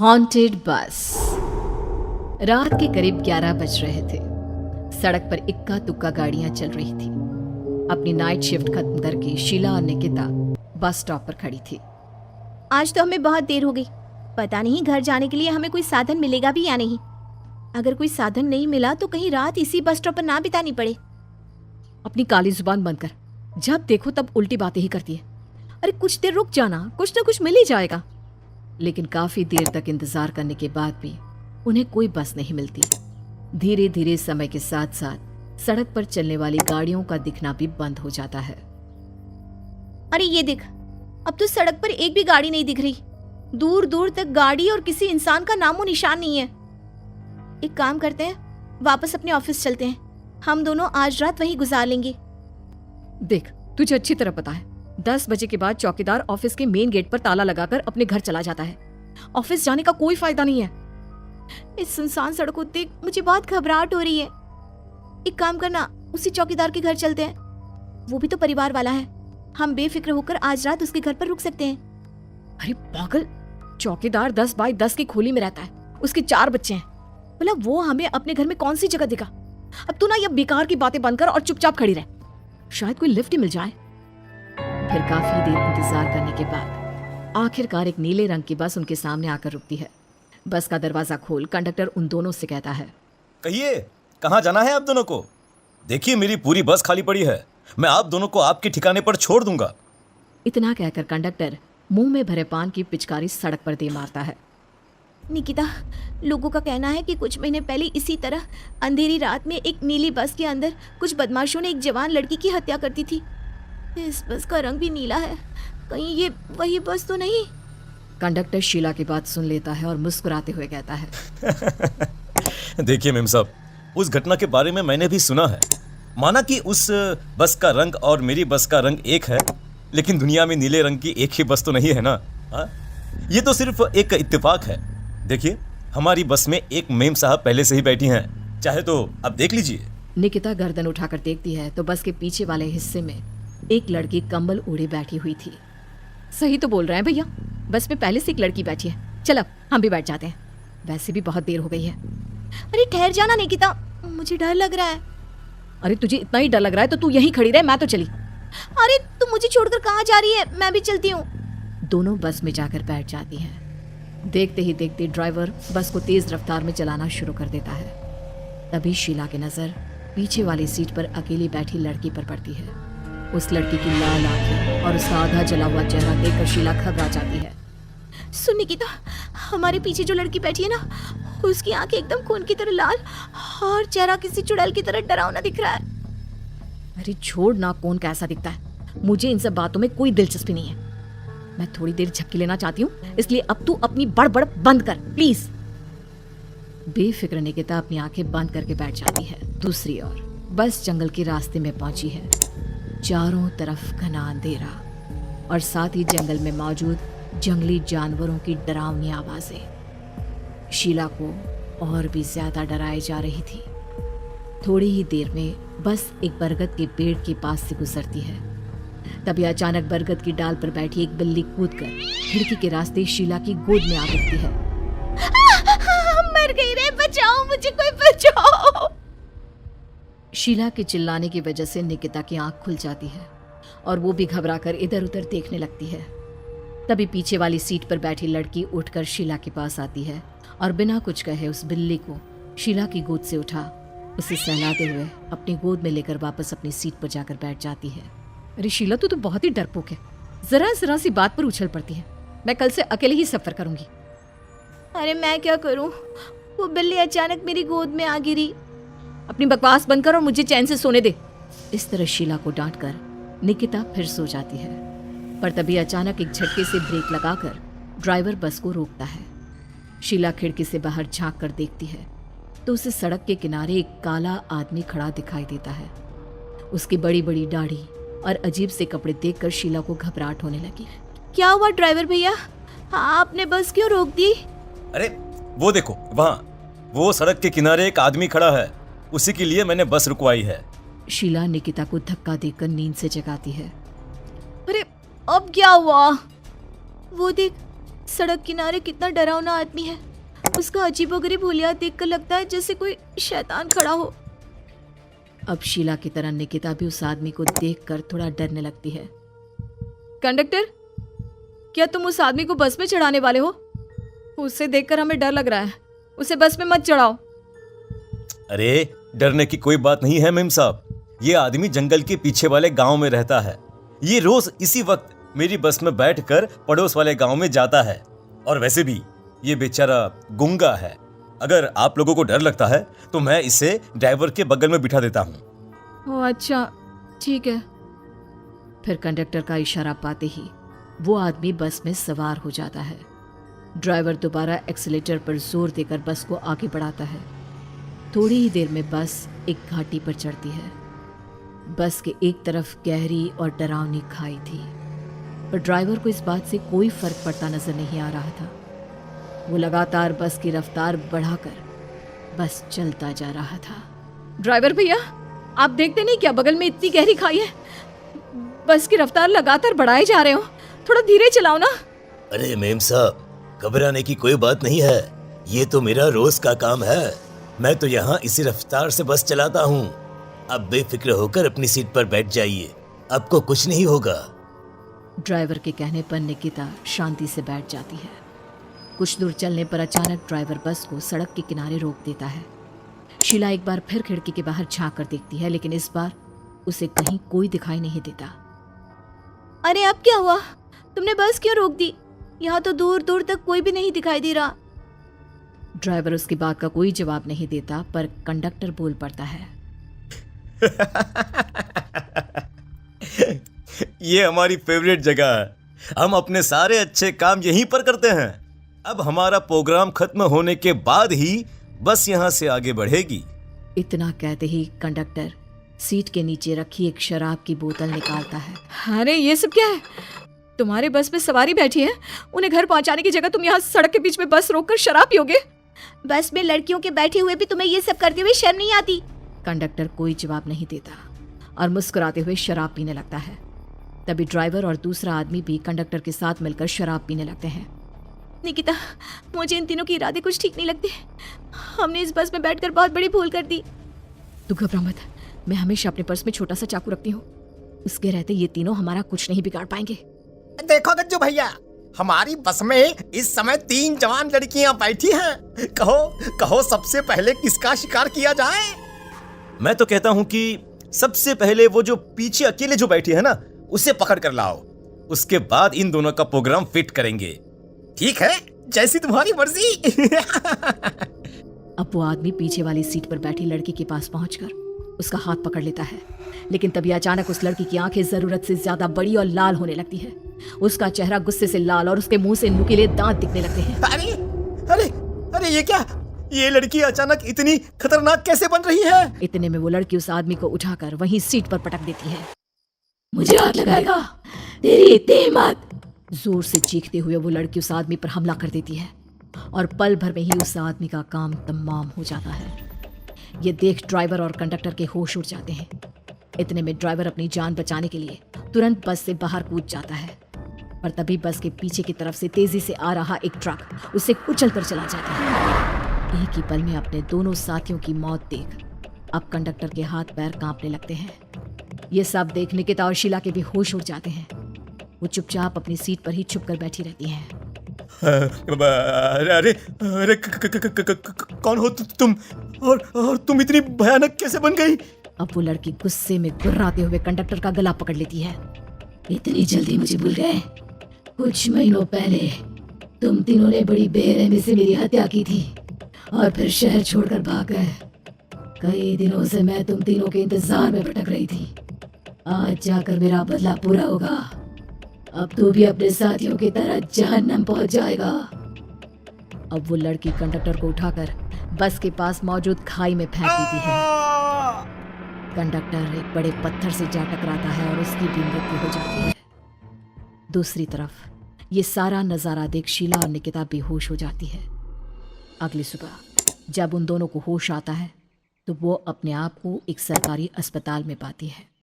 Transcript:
Haunted बस। रात के करीब 11 बज रहे थे। सड़क पर इक्का तुक्का गाड़ियां चल रही थी। अपनी नाइट शिफ्ट खत्म करके शीला और निकिता बस स्टॉप पर खड़ी थी। आज तो हमें बहुत देर हो गई। पता नहीं घर जाने के लिए हमें कोई साधन मिलेगा भी या नहीं। अगर कोई साधन नहीं मिला तो कहीं रात इसी बस स्टॉप पर ना बितानी पड़े। अपनी काली जुबान बंद कर। जब देखो तब उल्टी बातें ही करती है। अरे कुछ देर रुक जाना, कुछ ना कुछ मिल ही जाएगा। लेकिन काफी देर तक इंतजार करने के बाद भी उन्हें कोई बस नहीं मिलती। धीरे धीरे समय के साथ साथ सड़क पर चलने वाली गाड़ियों का दिखना भी बंद हो जाता है। अरे ये देख, अब तो सड़क पर एक भी गाड़ी नहीं दिख रही। दूर दूर तक गाड़ी और किसी इंसान का नामो निशान नहीं है। एक काम करते हैं, वापस अपने ऑफिस चलते हैं। हम दोनों आज रात वहीं गुजार लेंगे। देख, तुझे अच्छी तरह पता है 10 बजे के बाद चौकीदार ऑफिस के मेन गेट पर ताला लगाकर अपने घर चला जाता है। ऑफिस जाने का कोई फायदा नहीं है। इस सुनसान सड़क को देख मुझे बहुत घबराहट हो रही है। एक काम करना, उसी चौकीदार के घर चलते हैं। वो भी तो परिवार वाला है। हम बेफिक्र होकर आज रात उसके घर पर रुक सकते हैं। अरे पागल, चौकीदार 10 बाय 10 की खोली में रहता है। उसके 4 बच्चे हैं। भला वो हमें अपने घर में कौन सी जगह देगा। अब तू ना ये बेकार की बातें बंद कर और चुपचाप खड़ी रह। शायद कोई लिफ्ट ही मिल जाए। फिर काफी देर इंतजार करने के बाद आखिरकार एक नीले रंग की बस उनके सामने आकर रुकती है। बस का दरवाजा खोल कंडक्टर उन दोनों से कहता है, कहिए कहाँ जाना है आप दोनों को? देखिए मेरी पूरी बस खाली पड़ी है। मैं आप दोनों को आपके ठिकाने पर छोड़ दूंगा। इतना कहकर कंडक्टर मुंह में भरे पान की पिचकारी सड़क पर दे मारता है। निकिता, लोगों का कहना है कि कुछ महीने पहले इसी तरह अंधेरी रात में एक नीली बस के अंदर कुछ बदमाशों ने एक जवान लड़की की हत्या कर दी थी। इस बस का रंग भी नीला है। कहीं ये वही बस तो नहीं? कंडक्टर शीला की बात सुन लेता है और मुस्कुराते हुए कहता है, देखिए मेम साहब, उस घटना के बारे में मैंने भी सुना है। माना कि उस बस का रंग और मेरी बस का रंग एक है, लेकिन दुनिया में नीले रंग की एक ही बस तो नहीं है ना। हाँ, ये तो सिर्फ एक इत्तेफाक है। देखिए हमारी बस में एक मेम साहब पहले से ही बैठी हैं। चाहे तो अब देख लीजिए। निकिता गर्दन उठाकर देखती है तो बस के पीछे वाले हिस्से में एक लड़की कंबल ओढ़े बैठी हुई थी। सही तो बोल रहे हैं भैया, बस में पहले से एक लड़की बैठी है। चल अब हम भी बैठ जाते हैं, वैसे भी बहुत देर हो गई है। अरे ठहर जाना निकिता, मुझे डर लग रहा है। अरे तुझे इतना ही डर लग रहा है तो तू यहीं खड़ी रहे, मैं तो चली। अरे तू मुझे छोड़कर कहाँ जा रही है? मैं भी चलती हूँ। दोनों बस में जाकर बैठ जाती हैं। देखते ही देखते ड्राइवर बस को तेज रफ्तार में चलाना शुरू कर देता है। तभी शीला की नजर पीछे वाली सीट पर अकेली बैठी लड़की पर पड़ती है। उस लड़की की लाल आंखें और उसका आधा जला हुआ चेहरा देखकर शीला घबरा जाती है। सुन निकिता, हमारे पीछे जो लड़की बैठी है ना, उसकी आंखें एकदम खून की तरह लाल और चेहरा किसी चुड़ैल की तरह डरावना दिख रहा है। अरे छोड़ ना, कौन कैसा दिखता है, मुझे इन सब बातों में कोई दिलचस्पी नहीं है। मैं थोड़ी देर झपकी लेना चाहती हूँ, इसलिए अब तू अपनी बड़बड़ बंद कर प्लीज। बेफिक्र निकिता अपनी आंखें बंद करके बैठ जाती है। दूसरी ओर बस जंगल के रास्ते में पहुंची है। चारों तरफ घना अंधेरा और साथ ही जंगल में मौजूद जंगली जानवरों की डरावनी आवाजें शीला को और भी ज्यादा डराए जा रही थी। थोड़ी ही देर में बस एक बरगद के पेड़ के पास से गुजरती है। तभी अचानक बरगद की डाल पर बैठी एक बिल्ली कूदकर खिड़की के रास्ते शीला की गोद में आ गिरती है। मर गई रे, बचाओ मुझे, कोई बचाओ। शीला के चिल्लाने की वजह से निकिता की आंख खुल जाती है और वो भी घबराकर इधर उधर देखने लगती है। तभी पीछे वाली सीट पर बैठी लड़की उठकर शीला के पास आती है और बिना कुछ कहे उस बिल्ली को शीला की गोद से उठा उसे सहलाते हुए अपनी गोद में लेकर वापस अपनी सीट पर जाकर बैठ जाती है। अरे शीला, तू तो बहुत ही डरपोक है। जरा जरा सी बात पर उछल पड़ती है। मैं कल से अकेले ही सफर करूंगी। अरे मैं क्या करूं? वो बिल्ली अचानक मेरी गोद में आ गिरी। अपनी बकवास बंद कर और मुझे चैन से सोने दे। इस तरह शीला को डांटकर निकिता फिर सो जाती है। पर तभी अचानक एक झटके से ब्रेक लगाकर ड्राइवर बस को रोकता है। शीला खिड़की से बाहर झांक कर देखती है तो उसे सड़क के किनारे एक काला आदमी खड़ा दिखाई देता है। उसकी बड़ी बड़ी दाढ़ी और अजीब से कपड़े देखकर शीला को घबराहट होने लगी। क्या हुआ ड्राइवर भैया, आपने बस क्यों रोक दी? अरे वो देखो, वहाँ वो सड़क के किनारे एक आदमी खड़ा है, उसी के लिए मैंने बस रुकवाई है। शीला निकिता को धक्का देकर नींद से जगाती है। अरे अब क्या हुआ? वो देख, सड़क किनारे कितना डरावना आदमी है। उसका अजीबोगरीब हुलिया देखकर लगता है जैसे कोई शैतान खड़ा हो। अब शीला की तरह निकिता भी उस आदमी को देखकर थोड़ा डरने लगती है। कंडक्टर, क्या तुम उस आदमी को बस में चढ़ाने वाले हो? उसे देखकर हमें डर लग रहा है। उसे बस में मत चढ़ाओ। अरे डरने की कोई बात नहीं है मेम साहब। ये आदमी जंगल के पीछे वाले गांव में रहता है। ये रोज इसी वक्त मेरी बस में बैठकर पड़ोस वाले गांव में जाता है। और वैसे भी ये बेचारा गूंगा है। अगर आप लोगों को डर लगता है तो मैं इसे ड्राइवर के बगल में बिठा देता हूँ। ओह अच्छा, ठीक है। फिर कंडक्टर का इशारा पाते ही वो आदमी बस में सवार हो जाता है। ड्राइवर दोबारा एक्सीलेटर पर जोर देकर बस को आगे बढ़ाता है। थोड़ी ही देर में बस एक घाटी पर चढ़ती है। बस के एक तरफ गहरी और डरावनी खाई थी, पर ड्राइवर को इस बात से कोई फर्क पड़ता नजर नहीं आ रहा था। वो लगातार बस की रफ्तार बढ़ाकर बस चलता जा रहा था। ड्राइवर भैया, आप देखते नहीं क्या बगल में इतनी गहरी खाई है? बस की रफ्तार लगातार बढ़ाए जा रहे हो, थोड़ा धीरे चलाओ ना। अरे मेम साहब, घबराने की कोई बात नहीं है। ये तो मेरा रोज का काम है। मैं तो यहाँ इसी रफ्तार से बस चलाता हूँ। अब बेफिक्र होकर अपनी सीट पर बैठ जाइए, आपको कुछ नहीं होगा। ड्राइवर के कहने पर निकिता शांति से बैठ जाती है। कुछ दूर चलने पर अचानक ड्राइवर बस को सड़क के किनारे रोक देता है। शीला एक बार फिर खिड़की के बाहर झांक कर देखती है, लेकिन इस बार उसे कहीं कोई दिखाई नहीं देता। अरे अब क्या हुआ? तुमने बस क्यों रोक दी? यहाँ तो दूर दूर तक कोई भी नहीं दिखाई दे रहा। ड्राइवर उसकी बात का कोई जवाब नहीं देता, पर कंडक्टर बोल पड़ता है। ये हमारी फेवरेट जगह है। हम अपने सारे अच्छे काम यहीं पर करते हैं। अब हमारा प्रोग्राम खत्म होने के बाद ही बस यहाँ से आगे बढ़ेगी। इतना कहते ही कंडक्टर सीट के नीचे रखी एक शराब की बोतल निकालता है। अरे ये सब क्या है? तुम्हारे बस में सवारी बैठी है, उन्हें घर पहुंचाने की जगह तुम यहाँ सड़क के बीच में बस रोककर शराब पियोगे? बस में लड़कियों के बैठे हुए भी तुम्हें ये सब करते हुए शर्म नहीं आती? कंडक्टर कोई जवाब नहीं देता और मुस्कुराते हुए शराब पीने लगता है। तभी ड्राइवर और दूसरा आदमी भी कंडक्टर के साथ मिलकर शराब पीने लगते हैं। निकिता, मुझे इन तीनों के इरादे कुछ ठीक नहीं लगते। हमने इस बस में बैठकर बहुत बड़ी भूल कर दी। तू घबरा मत, मैं हमेशा अपने पर्स में छोटा सा चाकू रखती हूँ। उसके रहते ये तीनों हमारा कुछ नहीं बिगाड़ पाएंगे। देखो गज्जू भैया, हमारी बस में इस समय 3 जवान लड़कियां बैठी हैं। कहो सबसे पहले किसका शिकार किया जाए? मैं तो कहता हूँ कि सबसे पहले वो जो पीछे अकेले जो बैठी है ना, उसे पकड़ कर लाओ। उसके बाद इन दोनों का प्रोग्राम फिट करेंगे। ठीक है, जैसी तुम्हारी मर्जी। अब वो आदमी पीछे वाली सीट पर बैठी लड़की के पास पहुंचकर उसका हाथ पकड़ लेता है, लेकिन तभी अचानक उस लड़की की आंखें जरूरत से ज्यादा बड़ी और लाल होने लगती है। उसका चेहरा गुस्से से लाल और उसके मुंह से नुकीले दांत दिखने लगते हैं। अरे अरे अरे, ये क्या? ये लड़की अचानक इतनी खतरनाक कैसे बन रही है? इतने में वो लड़की उस आदमी को उठाकर वहीं सीट पर पटक देती है। मुझे हाथ लगाएगा, तेरी इतनी हिम्मत! जोर से चीखते हुए वो लड़की उस आदमी पर हमला कर देती है और पल भर में ही उस आदमी का काम तमाम हो जाता है। ये देख ड्राइवर और कंडक्टर के होश उड़ जाते हैं। इतने में ड्राइवर अपनी जान बचाने के लिए तुरंत बस से बाहर कूद जाता है, पर तभी बस के पीछे की तरफ से तेजी से आ रहा एक ट्रक उसे कुचल कर चला जाता है। एक ही पल में अपने दोनों साथियों की मौत देख अब कंडक्टर के हाथ पैर कांपने लगते हैं। ये सब देख निकिता और शीला के भी होश उड़ जाते हैं। वो चुपचाप अपनी सीट पर ही छुप कर बैठी रहती हैं। अरे अरे कौन हो तुम? और तुम इतनी भयानक कैसे बन गई? अब वो लड़की गुस्से में गुर्राते हुए कंडक्टर का गला पकड़ लेती है। इतनी जल्दी मुझे भूल गए? कुछ महीनों पहले तुम तीनों ने बड़ी बेरहमी से मेरी हत्या की थी और फिर शहर छोड़कर भाग गए। कई दिनों से मैं तुम तीनों के इंतजार में भटक रही थी। आज जाकर मेरा बदला पूरा होगा। अब तू भी अपने साथियों की तरह जहन्नम पहुंच जाएगा। अब वो लड़की कंडक्टर को उठाकर बस के पास मौजूद खाई में फेंक देती है। कंडक्टर एक बड़े पत्थर से जा टकराता है और उसकी भी मृत्यु हो जाती है। दूसरी तरफ ये सारा नजारा देख शीला और निकिता बेहोश हो जाती है। अगली सुबह जब उन दोनों को होश आता है तो वो अपने आप को एक सरकारी अस्पताल में पाती है।